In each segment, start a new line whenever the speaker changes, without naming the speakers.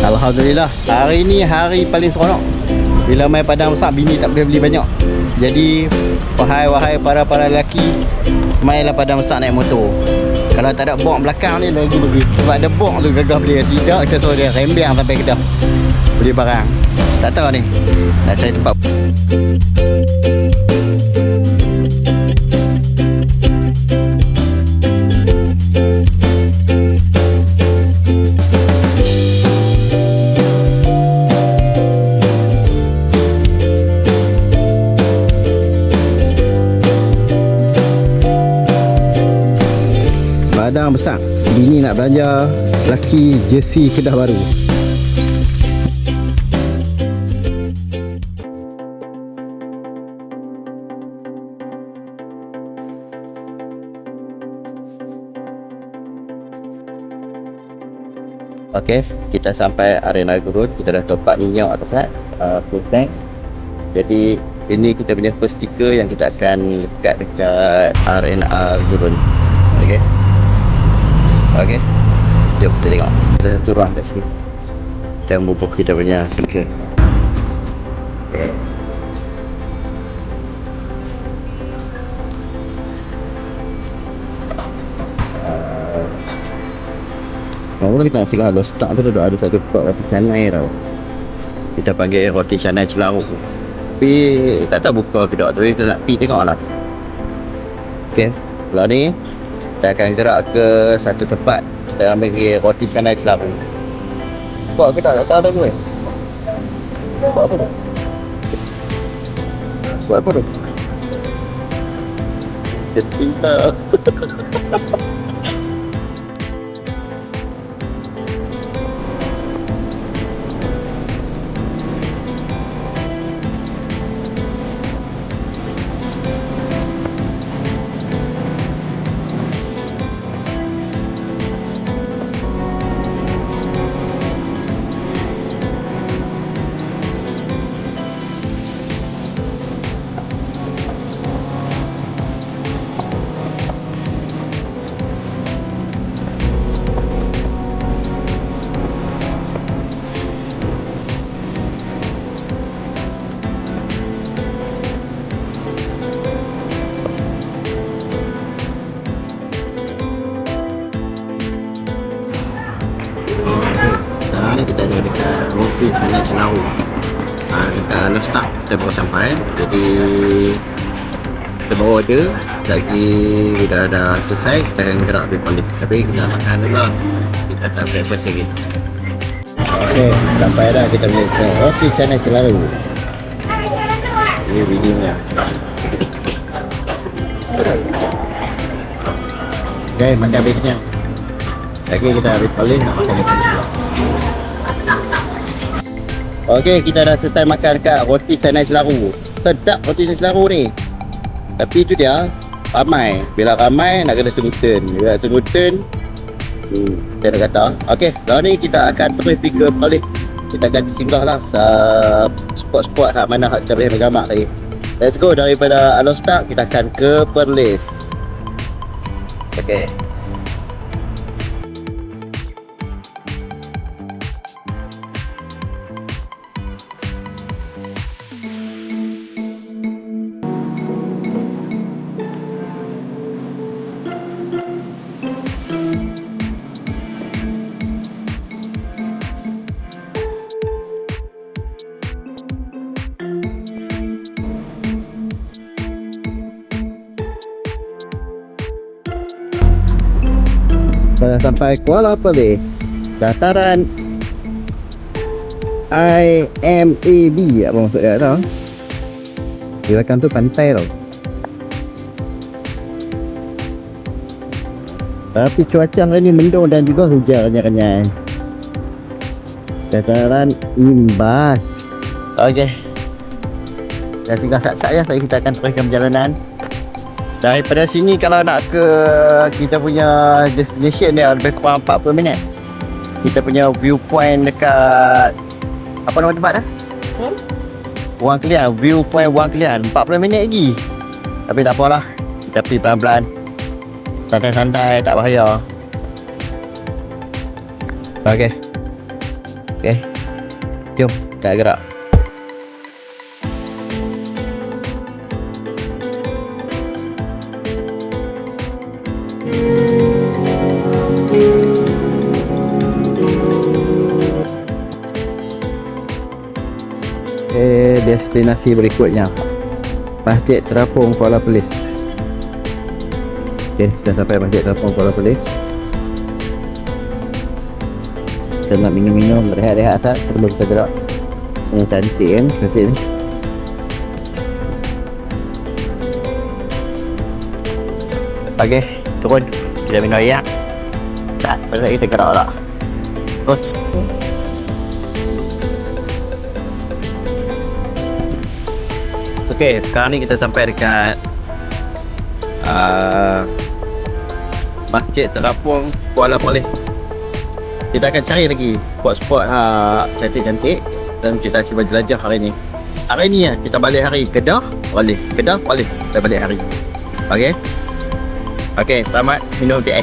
Alhamdulillah, hari ni hari paling seronok. Bila main padang besar, bini tak boleh beli banyak. Jadi wahai para lelaki, mainlah padang besar naik motor. Kalau tak ada bok belakang ni lagi lebih. Sebab ada bok tu gagah beli. Tidak, kita suruh dia rembang sampai Kedah beli barang. Tak tahu ni nak cari tempat. Padang besar, bini nak belanja laki jersey Kedah baru. Okey, kita sampai Arena Gurun. Kita dah top up minyak atas full tank. Jadi ini kita punya first sticker yang kita akan lekat dekat Arena Gurun. Okey. Okey. Jom kita tengok. Kita turun kat sini. Kita bubuh kita punya stiker. Okey. Kalau kita nak singgah Lostak tu ada satu tempat roti canai tau. Kita panggil roti canai Celaru. Tapi tak tahu buka ke tak tu, kita nak pergi tengok lah. Okay, kalau ni kita akan gerak ke satu tempat. Kita ambil roti canai Celaru. Buka ke tak tahu dah gue. Buat apa tu? Buat apa tu? Just pintar. Kita ada dekat roti canai Celaru dekat Lostak. Kita baru sampai, jadi kita baru order. Lagi bila dah selesai kita akan gerak pergi polis. Tapi kita makan dulu lah, kita tak breakfast lagi. Ok, sampai dah kita punya roti canai Celaru. Ini videonya. Ok, makan habisnya. Lagi kita habis polis nak makan di polis pula. Okey, kita dah selesai makan dekat roti canai Celaru. Sedap roti canai Celaru ni. Tapi tu dia ramai. Bila ramai nak kena tunggu turn. Bila tunggu turn saya dah kata. Okey, lalu ni kita akan terus pergi ke balik. Kita akan singgah lah spot-spot hak mana hak kita boleh bergamak lagi. Let's go, daripada Lostak kita akan ke Perlis. Okey. Dah sampai Kuala Perlis, dataran IMAB. Apa maksud dia tau? Di belakang tu pantai tau. Tapi cuaca hari ni mendung dan juga hujan renyai-renyai. Dataran imbas. Okey, dah singgah sat-sat ya. Jadi kita akan teruskan perjalanan. Daripada sini kalau nak ke kita punya destination dia lebih kurang 40 minit. Kita punya viewpoint dekat apa nama tempat dah? Wang Kelian, viewpoint Wang Kelian 40 minit lagi. Tapi tak apalah, kita pergi pelan-pelan, santai-santai, tak bahaya. Okey, Okay, jom kita gerak. Destinasi berikutnya, Masjid Terapung Kuala Perlis. Okay, dah sampai Masjid Terapung Kuala Perlis. Kita nak minum-minum, rehat-rehat asal sebelum kita gerak. Cantik kan masjid ni. Okay, turun. Kita minum air. Tak, lepas kita gerak tak. Terus. Okay, sekarang ni kita sampai dekat Masjid Terapung Kuala Perlis. Kita akan cari lagi spot-spot cantik-cantik dan kita cuba jelajah hari ni. Hari ni kita balik hari Kedah, boleh. Kedah, boleh. Kita balik hari. Okay. Okay, selamat minum teh.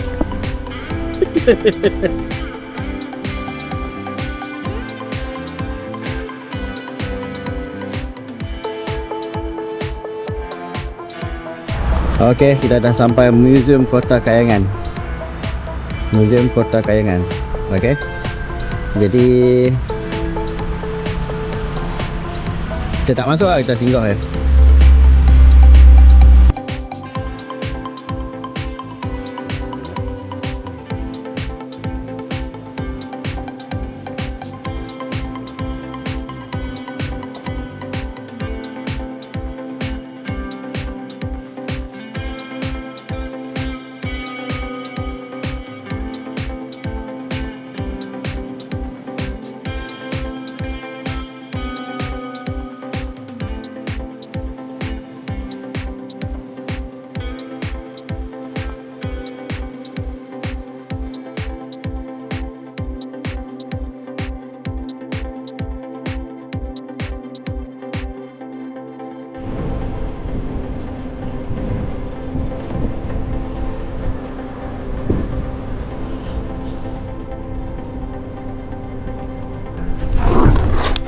Okey, kita dah sampai Museum Kota Kayangan. Museum Kota Kayangan. Okey. Jadi kita tak masuk lah, kita singgah je.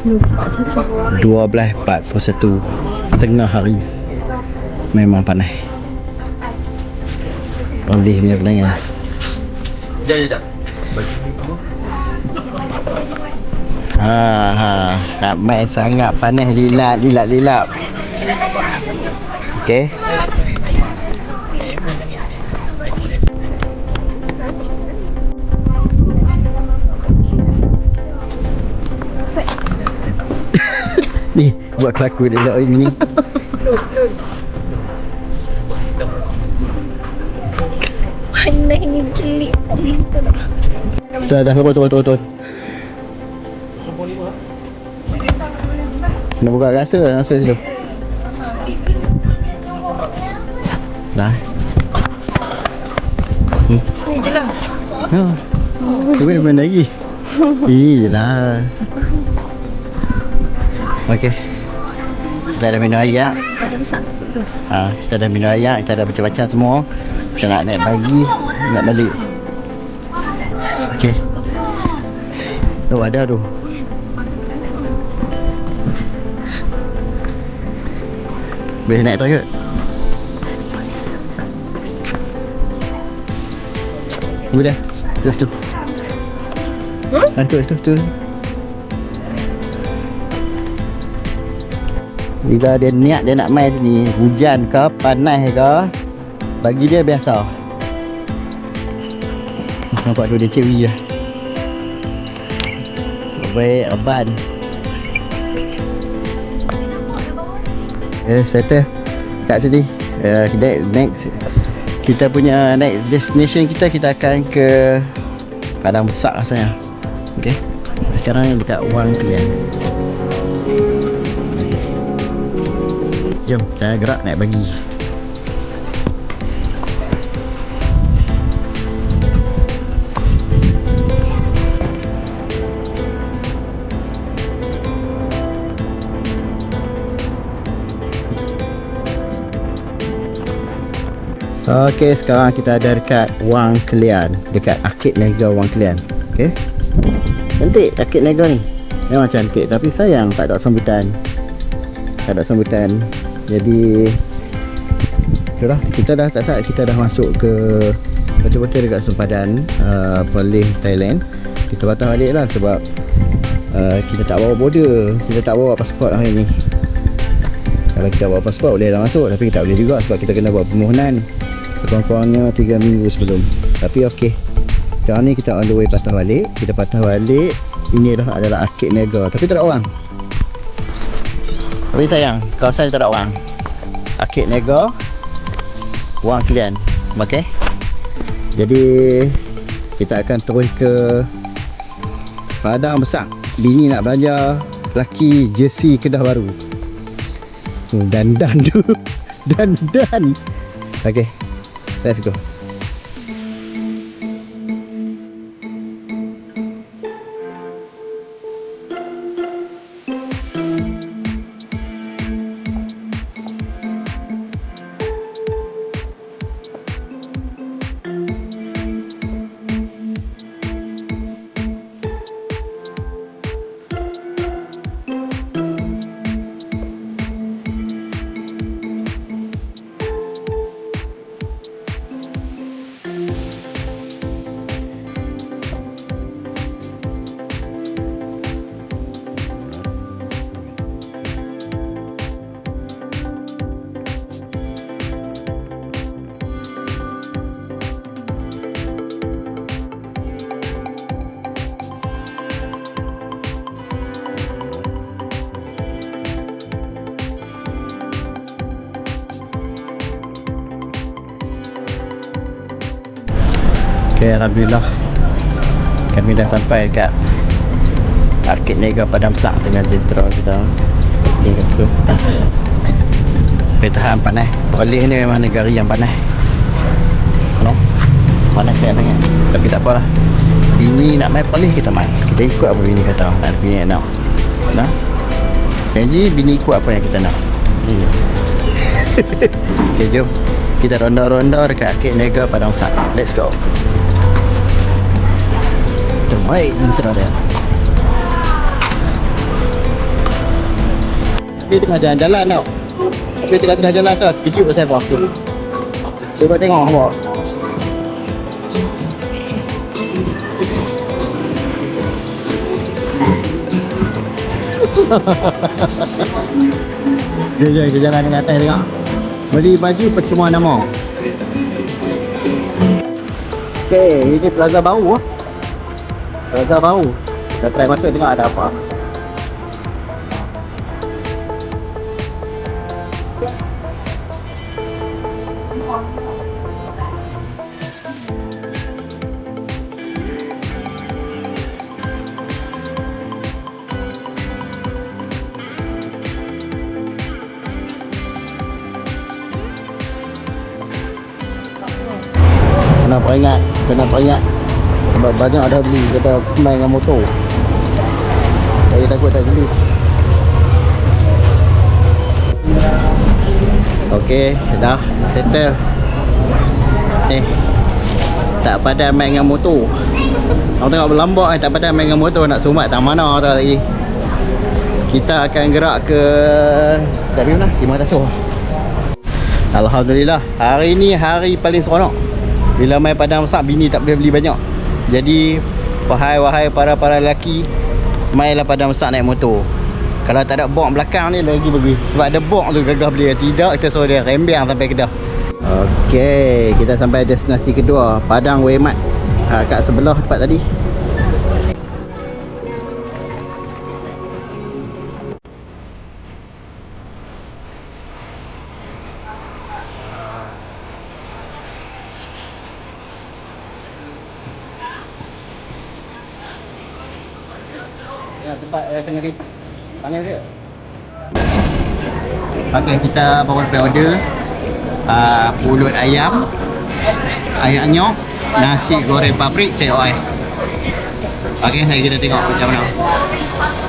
Lupa satu.
12.41 tengah hari. Memang panas. Oleh punya pelangan. Jap. Tak main sangat panas, lilap. Okey. Ni buat kelaku dia elok ni.
Panas ni celik tadi tu.
Dah turun. Nak buka rasa situ. Dah.
Ni je lah.
Tu main lagi. Iyalah. Okey. Kita dah minum air.
Ada besar tu.
Kita dah minum air, kita dah baca-baca semua. Kita nak naik pagi, nak balik. Okey. Tu ada tu. Boleh naik tu ke? Boleh. Terus tu. Tu. Bila dia niat dia nak main sini, hujan ke, panas ke, bagi dia biasa. Nampak tu dia cewi lah. Baik, aban. Settle kat sini. Next kita punya next destination kita akan ke Padang Besar rasanya. Okay. Sekarang dekat Wang Kelian. Jom kita gerak naik pagi. Okey, sekarang kita ada dekat Wang Kelian, dekat Arkid Niaga Wang Kelian. Okey. Cantik rakit Lego ni. Memang cantik tapi sayang tak ada sambutan. Tak ada sambutan. Jadi itulah, kita dah tak saat kita dah masuk ke betul-betul dekat sempadan Perlis Thailand. Kita patah balik lah sebab kita tak bawa border, kita tak bawa pasport hari ni. Kalau kita bawa pasport boleh lah masuk, tapi kita tak boleh juga sebab kita kena buat permohonan sekurang-kurangnya 3 minggu sebelum. Tapi okey, sekarang ni kita on the way patah balik. Kita patah balik. Ini adalah Arcade Niaga, tapi tak ada orang. Tapi sayang, kawasan tak ada orang. Arcade Niaga, wang kalian. Okay, jadi kita akan terus ke Padang Besar. Bini nak belajar laki jersey Kedah baru. Dandan tu. Dandan. Okay, let's go. Okay, alhamdulillah kami dah sampai kat Arcade Niaga Padang Besar dengan jentera kita. Ni kat situ. Tahan panas. Perlis ni memang negara yang panas. No? Panas sangat. Tapi tak apalah. Bini nak main Perlis, kita main. Kita ikut apa bini kata. Tak ada bini nak. Nah. Janji bini ikut apa yang kita nak. Okay, jom kita ronda-ronda dekat Arcade Niaga Padang Besar. Let's go. Terbaik intro dia. Dia tengah jalan-jalan tau. Dia tengah jalan tu, sekejap saya buat tu. Cuba tengok awak. Dia jalan dengan atas tengok. Beli baju percuma nama. Okay, ini plaza baru. Plaza baru. Dah try masuk tengok ada apa. Kena peringat sebab banyak ada beli kata main dengan motor. Saya takut tak beli. Okey, dah settle. Tak pandai main dengan motor. Aku tengok berlambak tak pandai main dengan motor, nak sumbat tak mana tu lagi. Kita akan gerak ke tak mana? Timah Tasuh. Alhamdulillah, hari ni hari paling seronok. Bila main Padang Besar, bini tak boleh beli banyak. Jadi wahai para lelaki, mainlah Padang Besar naik motor. Kalau tak ada box belakang ni lagi bagus. Sebab ada box tu gagah beli. Tidak, kita suruh dia rembang sampai Kedah. Okey, kita sampai destinasi kedua, Padang Wemat. Kat sebelah tempat tadi. Tempat tengah panggil dia. Okey, kita bawa order pulut ayam, ayam nyok, nasi goreng paprik, teh oil. Okey, saya kita tengok macam mana.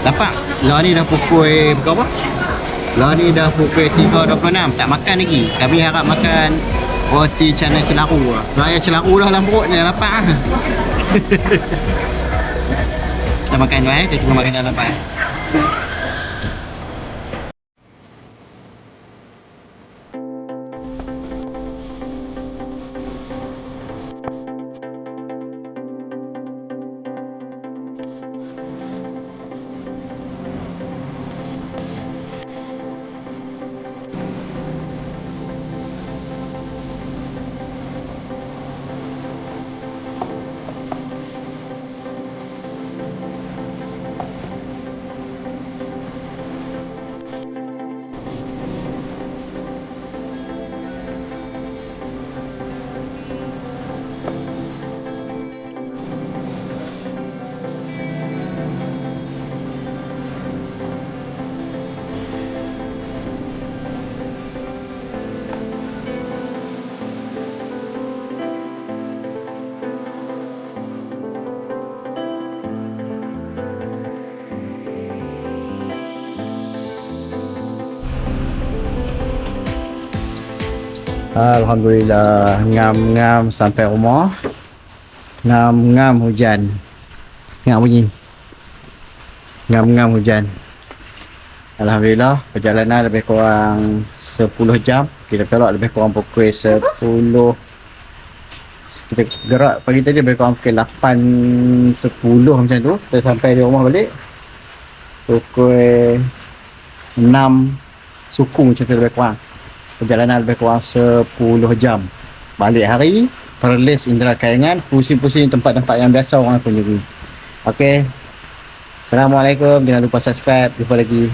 Dapat. Lah ni dah pukul berapa? Lah ni dah pukul 3.26. Tak makan lagi. Kami harap makan roti canai celaru. Raya celaru dah dalam perut ni dah lapar. Kita makan dulu kita tunggu makan dalam apa. Alhamdulillah, ngam-ngam sampai rumah. Ngam-ngam hujan. Tengok bunyi. Ngam-ngam hujan. Alhamdulillah, perjalanan lebih kurang 10 jam. Kita tolak lebih kurang pukul 10. Kita gerak pagi tadi lebih kurang pukul 8.10 macam tu. Kita sampai di rumah balik pukul 6 suku macam tu lebih kurang. Perjalanan lebih kurang 10 jam. Balik hari, perlis indera kayangan, pusing-pusing tempat-tempat yang biasa orang kunjungi. Okey. Assalamualaikum. Jangan lupa subscribe. Jumpa lagi.